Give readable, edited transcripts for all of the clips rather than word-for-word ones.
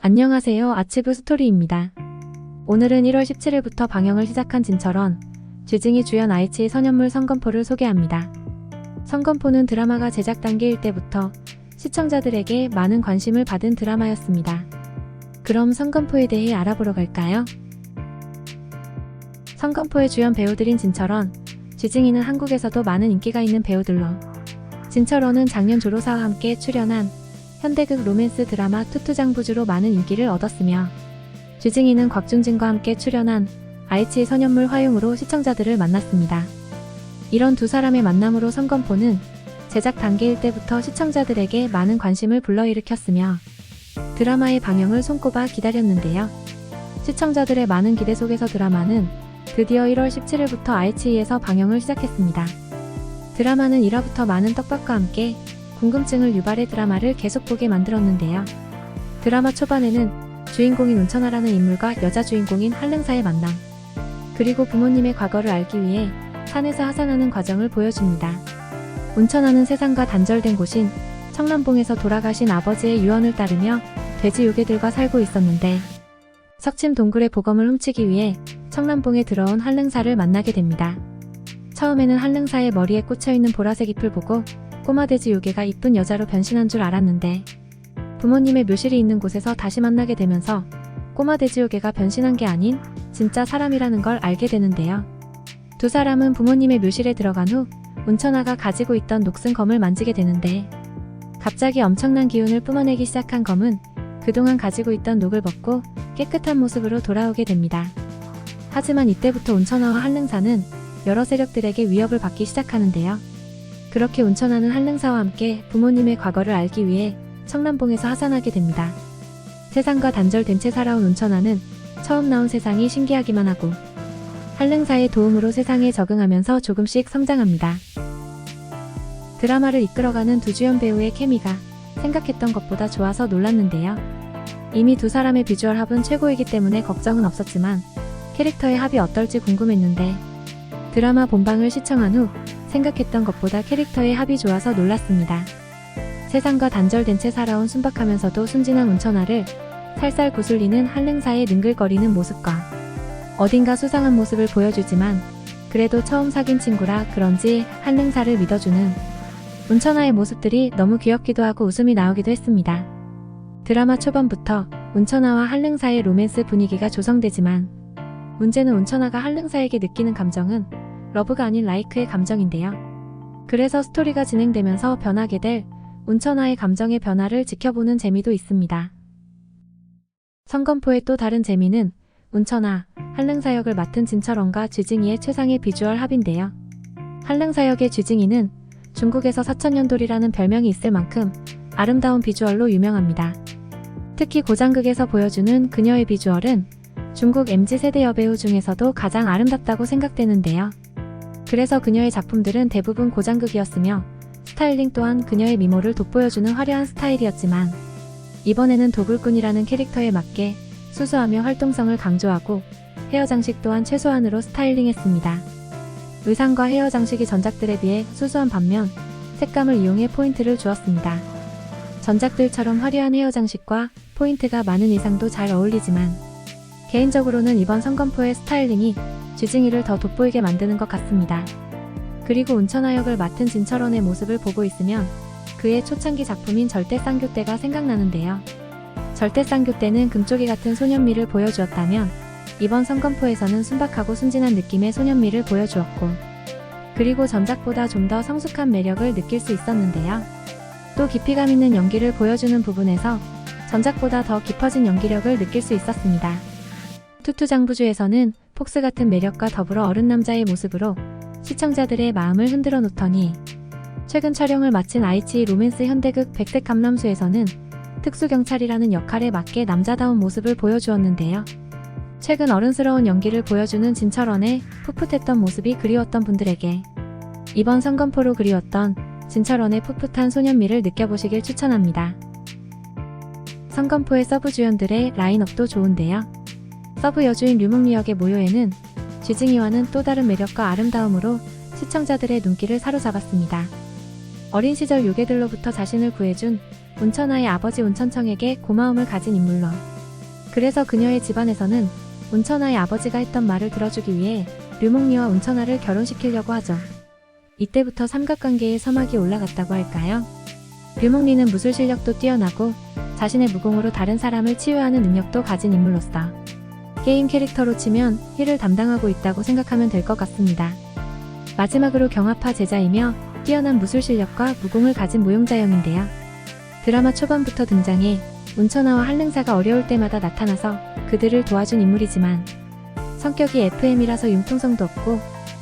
안녕하세요. 아치브 스토리입니다. 오늘은 1월 17일부터 방영을 시작한 진철원, 쥐징이 주연 아이치의 선연물 성검포를 소개합니다. 성검포는 드라마가 제작 단계일 때부터 시청자들에게 많은 관심을 받은 드라마였습니다. 그럼 성검포에 대해 알아보러 갈까요? 성검포의 주연 배우들인 진철원, 쥐징이는 한국에서도 많은 인기가 있는 배우들로, 진철원은 작년 조로사와 함께 출연한 현대극 로맨스 드라마 투투장부주로 많은 인기를 얻었으며, 쥐징이는 곽준진과 함께 출연한 아이치의 선연물 화용으로 시청자들을 만났습니다. 이런 두 사람의 만남으로 성검포는 제작 단계일 때부터 시청자들에게 많은 관심을 불러일으켰으며 드라마의 방영을 손꼽아 기다렸는데요. 시청자들의 많은 기대 속에서 드라마는 드디어 1월 17일부터 아이치이에서 방영을 시작했습니다. 드라마는 1화부터 많은 떡밥과 함께 궁금증을 유발해 드라마를 계속 보게 만들었는데요. 드라마 초반에는 주인공인 운천하라는 인물과 여자 주인공인 한릉사의 만남, 그리고 부모님의 과거를 알기 위해 산에서 하산하는 과정을 보여줍니다. 운천하는 세상과 단절된 곳인 청남봉에서 돌아가신 아버지의 유언을 따르며 돼지 요괴들과 살고 있었는데, 석침 동굴의 보검을 훔치기 위해 청남봉에 들어온 한릉사를 만나게 됩니다. 처음에는 한릉사의 머리에 꽂혀있는 보라색 잎을 보고 꼬마 돼지 요괴가 이쁜 여자로 변신한 줄 알았는데, 부모님의 묘실이 있는 곳에서 다시 만나게 되면서 꼬마 돼지 요괴가 변신한 게 아닌 진짜 사람이라는 걸 알게 되는데요. 두 사람은 부모님의 묘실에 들어간 후 운천하가 가지고 있던 녹슨 검을 만지게 되는데, 갑자기 엄청난 기운을 뿜어내기 시작한 검은 그동안 가지고 있던 녹을 벗고 깨끗한 모습으로 돌아오게 됩니다. 하지만 이때부터 운천하와 한릉사는 여러 세력들에게 위협을 받기 시작하는데요. 그렇게 운천하는 한릉사와 함께 부모님의 과거를 알기 위해 청남봉에서 하산하게 됩니다. 세상과 단절된 채 살아온 운천하는 처음 나온 세상이 신기하기만 하고, 한릉사의 도움으로 세상에 적응하면서 조금씩 성장합니다. 드라마를 이끌어가는 두 주연 배우의 케미가 생각했던 것보다 좋아서 놀랐는데요. 이미 두 사람의 비주얼 합은 최고이기 때문에 걱정은 없었지만 캐릭터의 합이 어떨지 궁금했는데, 드라마 본방을 시청한 후 생각했던 것보다 캐릭터의 합이 좋아서 놀랐습니다. 세상과 단절된 채 살아온 순박하면서도 순진한 운천하를 살살 구슬리는 한릉사의 능글거리는 모습과 어딘가 수상한 모습을 보여주지만 그래도 처음 사귄 친구라 그런지 한릉사를 믿어주는 운천하의 모습들이 너무 귀엽기도 하고 웃음이 나오기도 했습니다. 드라마 초반부터 운천하와 한릉사의 로맨스 분위기가 조성되지만 문제는 운천하가 한릉사에게 느끼는 감정은 러브가 아닌 라이크의 감정인데요. 그래서 스토리가 진행되면서 변하게 될 운천하의 감정의 변화를 지켜보는 재미도 있습니다. 성검포의 또 다른 재미는 운천하, 한릉사 역을 맡은 진철원과 쥐징이의 최상의 비주얼 합인데요. 한릉사 역의 쥐징이는 중국에서 사천년돌이라는 별명이 있을 만큼 아름다운 비주얼로 유명합니다. 특히 고장극에서 보여주는 그녀의 비주얼은 중국 MZ세대 여배우 중에서도 가장 아름답다고 생각되는데요. 그래서 그녀의 작품들은 대부분 고장극이었으며 스타일링 또한 그녀의 미모를 돋보여주는 화려한 스타일이었지만, 이번에는 도굴꾼이라는 캐릭터에 맞게 수수하며 활동성을 강조하고 헤어 장식 또한 최소한으로 스타일링했습니다. 의상과 헤어 장식이 전작들에 비해 수수한 반면 색감을 이용해 포인트를 주었습니다. 전작들처럼 화려한 헤어 장식과 포인트가 많은 의상도 잘 어울리지만 개인적으로는 이번 성검포의 스타일링이 쥐징이를 더 돋보이게 만드는 것 같습니다. 그리고 운천하 역을 맡은 진철원의 모습을 보고 있으면 그의 초창기 작품인 절대쌍교대가 생각나는데요. 절대쌍교대는 금쪽이 같은 소년미를 보여주었다면 이번 성검포에서는 순박하고 순진한 느낌의 소년미를 보여주었고, 그리고 전작보다 좀 더 성숙한 매력을 느낄 수 있었는데요. 또 깊이감 있는 연기를 보여주는 부분에서 전작보다 더 깊어진 연기력을 느낄 수 있었습니다. 투투장부주에서는 폭스 같은 매력과 더불어 어른 남자의 모습으로 시청자들의 마음을 흔들어 놓더니, 최근 촬영을 마친 아이치이 로맨스 현대극 백색 감람수에서는 특수경찰이라는 역할에 맞게 남자다운 모습을 보여주었는데요. 최근 어른스러운 연기를 보여주는 진철원의 풋풋했던 모습이 그리웠던 분들에게 이번 성검포로 그리웠던 진철원의 풋풋한 소년미를 느껴보시길 추천합니다. 성검포의 서브 주연들의 라인업도 좋은데요. 서브 여주인 류몽리 역의 모요에는 쥐징이와는 또 다른 매력과 아름다움으로 시청자들의 눈길을 사로잡았습니다. 어린 시절 요괴들로부터 자신을 구해준 운천하의 아버지 운천청에게 고마움을 가진 인물로 그래서 그녀의 집안에서는 운천하의 아버지가 했던 말을 들어주기 위해 류몽리와 운천하를 결혼시키려고 하죠. 이때부터 삼각관계의 서막이 올라갔다고 할까요? 류몽리는 무술 실력도 뛰어나고 자신의 무공으로 다른 사람을 치유하는 능력도 가진 인물로서 게임 캐릭터로 치면 힐을 담당하고 있다고 생각하면 될 것 같습니다. 마지막으로 경합파 제자이며 뛰어난 무술 실력과 무공을 가진 무용자형인데요. 드라마 초반부터 등장해 운천하와 한릉사가 어려울 때마다 나타나서 그들을 도와준 인물이지만 성격이 FM이라서 융통성도 없고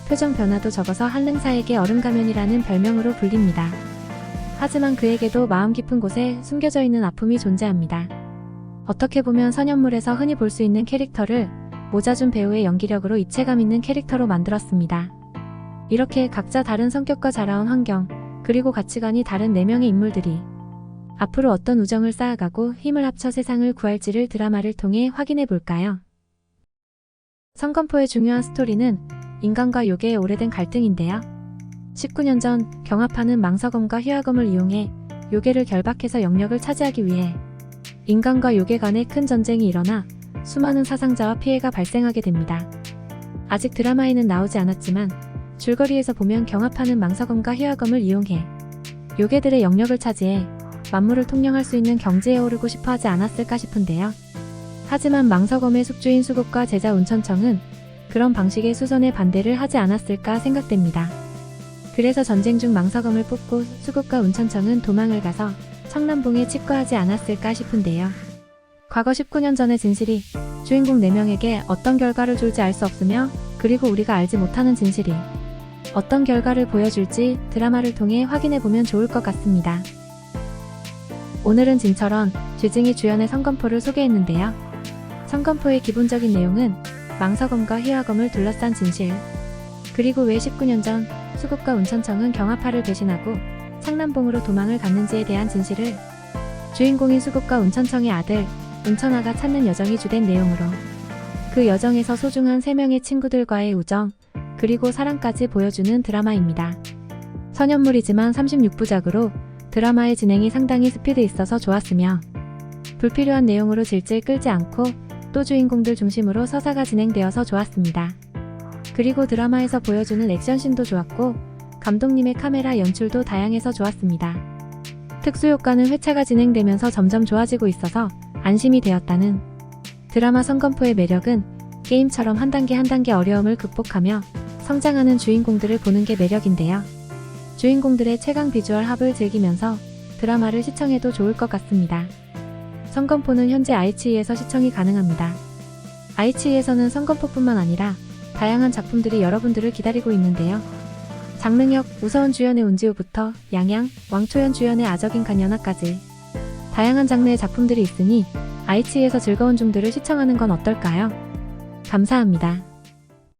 표정 변화도 적어서 한릉사에게 얼음가면이라는 별명으로 불립니다. 하지만 그에게도 마음 깊은 곳에 숨겨져 있는 아픔이 존재합니다. 어떻게 보면 선연물에서 흔히 볼 수 있는 캐릭터를 모자준 배우의 연기력으로 입체감 있는 캐릭터로 만들었습니다. 이렇게 각자 다른 성격과 자라온 환경, 그리고 가치관이 다른 4명의 인물들이 앞으로 어떤 우정을 쌓아가고 힘을 합쳐 세상을 구할지를 드라마를 통해 확인해 볼까요? 성검포의 중요한 스토리는 인간과 요괴의 오래된 갈등인데요. 19년 전 경합하는 망서검과 휘하검을 이용해 요괴를 결박해서 영역을 차지하기 위해 인간과 요괴 간의 큰 전쟁이 일어나 수많은 사상자와 피해가 발생하게 됩니다. 아직 드라마에는 나오지 않았지만 줄거리에서 보면 경합하는 망서검과 휘하검을 이용해 요괴들의 영역을 차지해 만물을 통령할 수 있는 경지에 오르고 싶어 하지 않았을까 싶은데요. 하지만 망서검의 숙주인 수국과 제자 운천청은 그런 방식의 수선에 반대를 하지 않았을까 생각됩니다. 그래서 전쟁 중 망서검을 뽑고 수국과 운천청은 도망을 가서 청남봉에 직거하지 않았을까 싶은데요. 과거 19년 전의 진실이 주인공 4명에게 어떤 결과를 줄지 알 수 없으며 그리고 우리가 알지 못하는 진실이 어떤 결과를 보여줄지 드라마를 통해 확인해보면 좋을 것 같습니다. 오늘은 진철원, 쥐증이 주연의 성검포를 소개했는데요. 성검포의 기본적인 내용은 망서검과 휘하검을 둘러싼 진실, 그리고 왜 19년 전 수국과 운천청은 경합파를 배신하고 창남봉으로 도망을 갔는지에 대한 진실을 주인공인 수국과 운천청의 아들 운천하가 찾는 여정이 주된 내용으로 그 여정에서 소중한 3명의 친구들과의 우정, 그리고 사랑까지 보여주는 드라마입니다. 선연물이지만 36부작으로 드라마의 진행이 상당히 스피드 있어서 좋았으며 불필요한 내용으로 질질 끌지 않고 또 주인공들 중심으로 서사가 진행되어서 좋았습니다. 그리고 드라마에서 보여주는 액션씬도 좋았고 감독님의 카메라 연출도 다양해서 좋았습니다. 특수효과는 회차가 진행되면서 점점 좋아지고 있어서 안심이 되었다는 드라마 성검포의 매력은 게임처럼 한 단계 한 단계 어려움을 극복하며 성장하는 주인공들을 보는 게 매력인데요. 주인공들의 최강 비주얼 합을 즐기면서 드라마를 시청해도 좋을 것 같습니다. 성검포는 현재 아이치이에서 시청이 가능합니다. 아이치이에서는 성검포뿐만 아니라 다양한 작품들이 여러분들을 기다리고 있는데요. 장릉혁, 우서운 주연의 운지우부터 양양, 왕초연 주연의 아적인 간연화까지 다양한 장르의 작품들이 있으니 아이치이에서 즐거운 중들을 시청하는 건 어떨까요? 감사합니다.